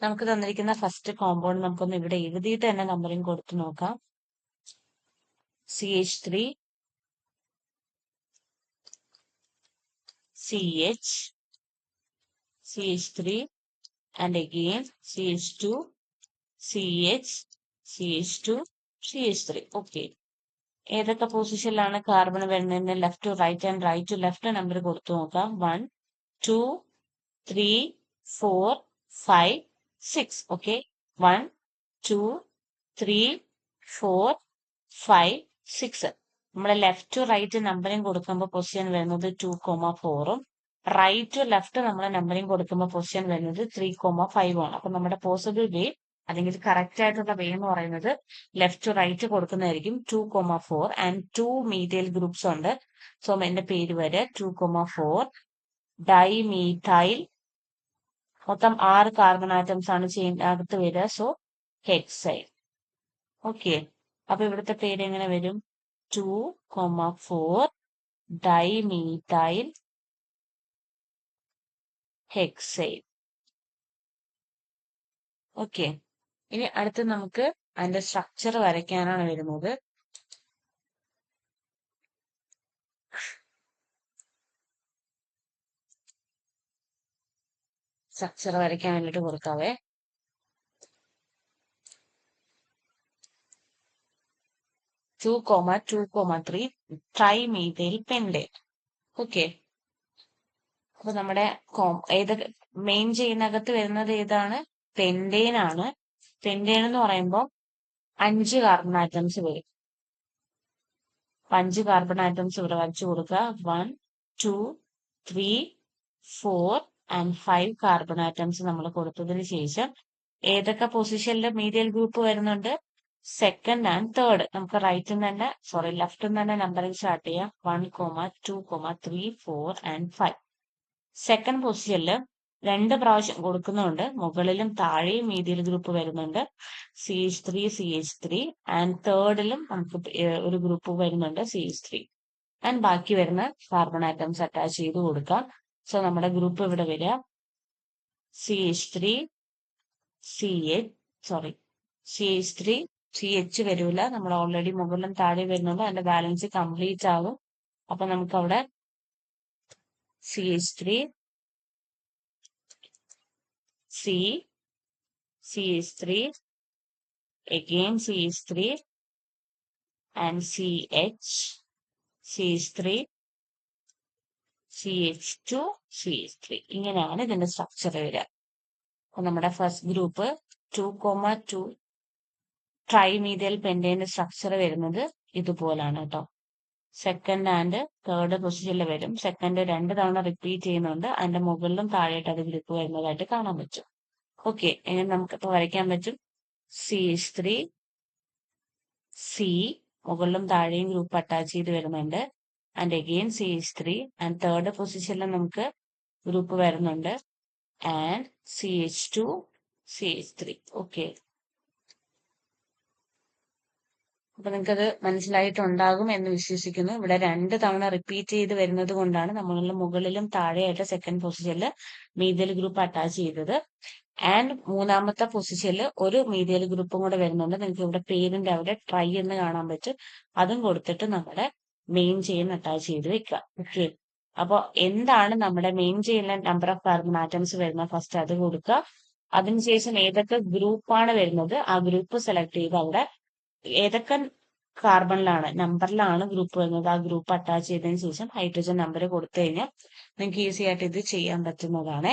നമുക്ക് തന്നിരിക്കുന്ന first compound നമുക്കൊന്ന് ഇവിടെ എഴുതിയിട്ട് തന്നെ നമ്പറിങ് കൊടുത്തു നോക്കാം. CH3 CH CH3 and again CH2 CH CH2 CH3. Okay, ഏതൊക്കെ പൊസിഷനിലാണ് കാർബൺ വരുന്നതിന് left to right and right to left number കൊടുത്തു നോക്കാം. 1 2 3 4 5 6. ഓക്കെ, 1 2 3 4 5 6. നമ്മളെ ലെഫ്റ്റ് ടു റൈറ്റ് നമ്പറിങ് കൊടുക്കുമ്പോൾ പൊസിഷൻ വരുന്നത് 2,4ഉം റൈറ്റ് ടു ലെഫ്റ്റ് നമ്മൾ നമ്പറിങ് കൊടുക്കുമ്പോൾ പൊസിഷൻ വരുന്നത് 3,5 ആണ്. അപ്പൊ നമ്മുടെ പോസിബിൾ വേ അല്ലെങ്കിൽ കറക്റ്റ് ആയിട്ടുള്ള വേ എന്ന് പറയുന്നത് ലെഫ്റ്റ് ടു റൈറ്റ് കൊടുക്കുന്നതായിരിക്കും. 2,4 ആൻഡ് 2 മീഥൈൽ ഗ്രൂപ്പ്സ് ഉണ്ട്. സോ എന്റെ പേര് വരെ 2,4 ഡൈമീഥൈൽ. മൊത്തം 6 കാർബൺ ആറ്റംസ് ആണ് അകത്ത് വരിക. സോ ഹെക്സൈൽ. ഓക്കെ, അപ്പൊ ഇവിടുത്തെ പേര് എങ്ങനെ വരും? 2,4 ഡൈമീഥൈൽ ഹെക്സൈൽ. ഓക്കെ, ഇനി അടുത്ത് നമുക്ക് അതിന്റെ സ്ട്രക്ചർ വരയ്ക്കാനാണ് വരുന്നത്. സ്ട്രക്ചർ വരയ്ക്കാൻ വേണ്ടിട്ട് കൊടുക്കാവേ. Two comma 2,3 trimethyl pentane. Okay, അപ്പൊ നമ്മുടെ ഏതൊക്കെ മെയിൻ ചെയിനകത്ത് വരുന്നത് ഏതാണ്? പെൻഡേൻ ആണ്. പെൻഡേൻ എന്ന് പറയുമ്പോൾ 5 കാർബൺ ആറ്റംസ് വരും. 5 കാർബൺ ആറ്റംസ് ഇവിടെ വരച്ചു കൊടുക്കുക. 1 2 3 4 ആൻഡ് 5 കാർബൺ ആറ്റംസ് നമ്മൾ കൊടുത്തതിന് ശേഷം ഏതൊക്കെ പൊസിഷനിൽ മീഥൈൽ ഗ്രൂപ്പ് വരുന്നുണ്ട്? Second and third. നമുക്ക് റൈറ്റിൽ നിന്ന് തന്നെ ലെഫ്റ്റിൽ നിന്ന് തന്നെ നമ്പറിംഗ് സ്റ്റാർട്ട് ചെയ്യാം. 1 2 3 4 ആൻഡ് 5. സെക്കൻഡ് പൊസിഷനിൽ 2 പ്രാവശ്യം കൊടുക്കുന്നുണ്ട്. മുകളിലും താഴെയും മീഥൈൽ ഗ്രൂപ്പ് വരുന്നുണ്ട്. CH3 CH3 ആൻഡ് തേർഡിലും നമുക്ക് ഒരു ഗ്രൂപ്പ് വരുന്നുണ്ട് CH3. ആൻഡ് ബാക്കി വരുന്ന കാർബൺ ആറ്റംസ് അറ്റാച്ച് ചെയ്ത് കൊടുക്കാം. സോ നമ്മുടെ ഗ്രൂപ്പ് ഇവിടെ വരിക CH3 CH വരൂല. നമ്മൾ ഓൾറെഡി മുകളിലും താഴെ വരുന്നുണ്ട്. അതിന്റെ ബാലൻസ് കംപ്ലീറ്റ് ആകും. അപ്പൊ നമുക്ക് അവിടെ CH3 CH3 again CH3 and CH3 CH2 CH3. ഇങ്ങനെയാണ് ഇതിന്റെ സ്ട്രക്ചർ വരിക. അപ്പൊ നമ്മുടെ ഫസ്റ്റ് ഗ്രൂപ്പ് 2,2 ട്രൈമീഥൈൽ പെൻഡേന്റെ സ്ട്രക്ചർ വരുന്നത് ഇതുപോലാണ് കേട്ടോ. സെക്കൻഡ് ആൻഡ് തേർഡ് പൊസിഷനിൽ വരും. സെക്കൻഡ് 2 തവണ റിപ്പീറ്റ് ചെയ്യുന്നുണ്ട്. അതിന്റെ മുകളിലും താഴെയായിട്ട് അത് ഗ്രൂപ്പ് വരുന്നതായിട്ട് കാണാൻ പറ്റും. ഓക്കെ, എങ്ങനെ നമുക്ക് ഇപ്പൊ വരയ്ക്കാൻ പറ്റും? CH3 C മുകളിലും താഴെയും ഗ്രൂപ്പ് അറ്റാച്ച് ചെയ്ത് വരുന്നുണ്ട്. And again CH3 and third പൊസിഷനിൽ നമുക്ക് ഗ്രൂപ്പ് വരുന്നുണ്ട്. And CH2 CH3. ഓക്കെ, അപ്പൊ നിങ്ങൾക്കത് മനസ്സിലായിട്ടുണ്ടാകും എന്ന് വിശ്വസിക്കുന്നു. ഇവിടെ 2 തവണ റിപ്പീറ്റ് ചെയ്ത് വരുന്നത് കൊണ്ടാണ് നമ്മൾ മുകളിലും താഴെയായിട്ട് സെക്കൻഡ് പൊസിഷനിൽ മീഥൈൽ ഗ്രൂപ്പ് അറ്റാച്ച് ചെയ്തത്. ആൻഡ് മൂന്നാമത്തെ പൊസിഷനിൽ ഒരു മീഥൈൽ ഗ്രൂപ്പും കൂടെ വരുന്നുണ്ട്. നിങ്ങൾക്ക് ഇവിടെ പേരിന്റെ അവിടെ ട്രൈ എന്ന് കാണാൻ പറ്റും. അതും കൊടുത്തിട്ട് നമ്മുടെ മെയിൻ ചെയിൻ അറ്റാച്ച് ചെയ്ത് വെക്കുക. ഓക്കെ, അപ്പൊ എന്താണ് നമ്മുടെ മെയിൻ ചെയിനിലെ നമ്പർ ഓഫ് കാർബൺ ആറ്റംസ് വരുന്നത്? ഫസ്റ്റ് അത് കൊടുക്കുക. അതിനുശേഷം ഏതൊക്കെ ഗ്രൂപ്പാണ് വരുന്നത് ആ ഗ്രൂപ്പ് സെലക്ട് ചെയ്ത് അവിടെ ഏതൊക്കെ കാർബണിലാണ് നമ്പറിലാണ് ഗ്രൂപ്പ് വരുന്നത് ആ ഗ്രൂപ്പ് അറ്റാച്ച് ചെയ്തതിനു ശേഷം ഹൈഡ്രജൻ നമ്പർ കൊടുത്തു കഴിഞ്ഞാൽ നിങ്ങൾക്ക് ഈസി ആയിട്ട് ഇത് ചെയ്യാൻ പറ്റുന്നതാണ്.